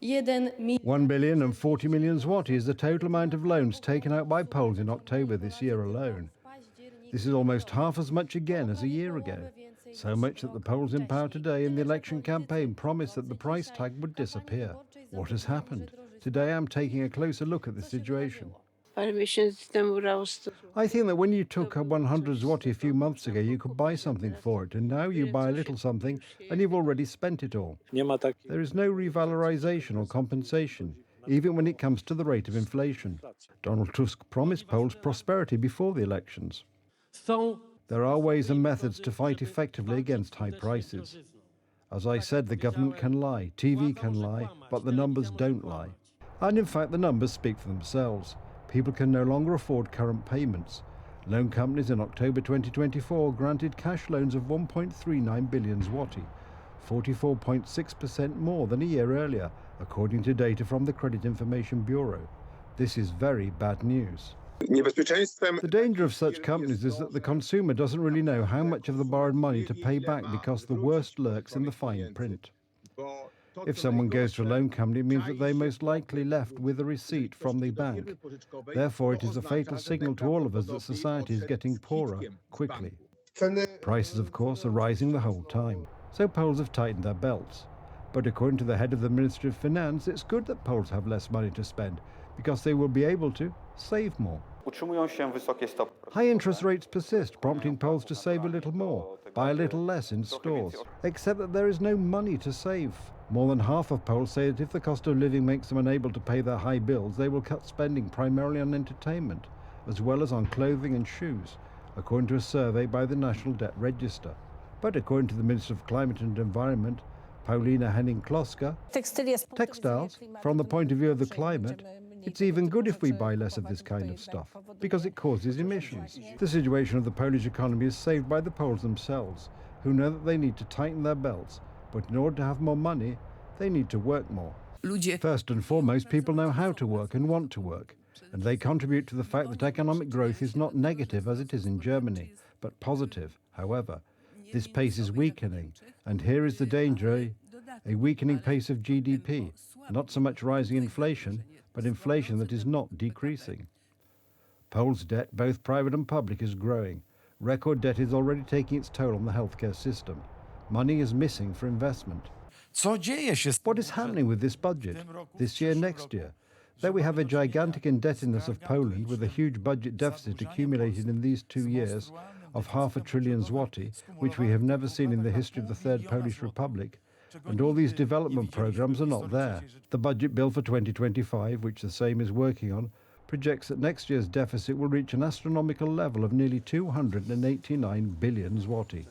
1 billion and 40 million zloty is the total amount of loans taken out by Poles in October this year alone. This is almost half as much again as a year ago. So much that the Poles in power today in the election campaign promised that the price tag would disappear. What has happened? Today I'm taking a closer look at the situation. I think that when you took a 100 zloty a few months ago, you could buy something for it, and now you buy a little something and you've already spent it all. There is no revalorization or compensation, even when it comes to the rate of inflation. Donald Tusk promised Poles prosperity before the elections. There are ways and methods to fight effectively against high prices. As I said, the government can lie, TV can lie, but the numbers don't lie. And in fact, the numbers speak for themselves. People can no longer afford current payments. Loan companies in October 2024 granted cash loans of 1.39 billion zloty, 44.6% more than a year earlier, according to data from the Credit Information Bureau. This is very bad news. The danger of such companies is that the consumer doesn't really know how much of the borrowed money to pay back because the worst lurks in the fine print. If someone goes to a loan company, it means that they most likely left with a receipt from the bank. Therefore, it is a fatal signal to all of us that society is getting poorer quickly. Prices, of course, are rising the whole time. So Poles have tightened their belts. But according to the head of the Ministry of Finance, it's good that Poles have less money to spend because they will be able to save more. High interest rates persist, prompting Poles to save a little more, buy a little less in stores, except that there is no money to save. More than half of Poles say that if the cost of living makes them unable to pay their high bills, they will cut spending primarily on entertainment, as well as on clothing and shoes, according to a survey by the National Debt Register. But according to the Minister of Climate and Environment, Paulina Henning-Kloska, textiles, from the point of view of the climate, it's even good if we buy less of this kind of stuff, because it causes emissions. The situation of the Polish economy is saved by the Poles themselves, who know that they need to tighten their belts, but in order to have more money, they need to work more. First and foremost, people know how to work and want to work, and they contribute to the fact that economic growth is not negative as it is in Germany, but positive, however. This pace is weakening, and here is the danger, a weakening pace of GDP, not so much rising inflation, but inflation that is not decreasing. Poles' debt, both private and public, is growing. Record debt is already taking its toll on the healthcare system. Money is missing for investment. What is happening with this budget, this year, next year? Though we have a gigantic indebtedness of Poland with a huge budget deficit accumulated in these 2 years of 500 billion zloty, which we have never seen in the history of the Third Polish Republic, and all these development programs are not there. The budget bill for 2025, which the Sejm is working on, projects that next year's deficit will reach an astronomical level of nearly 289 billion zloty.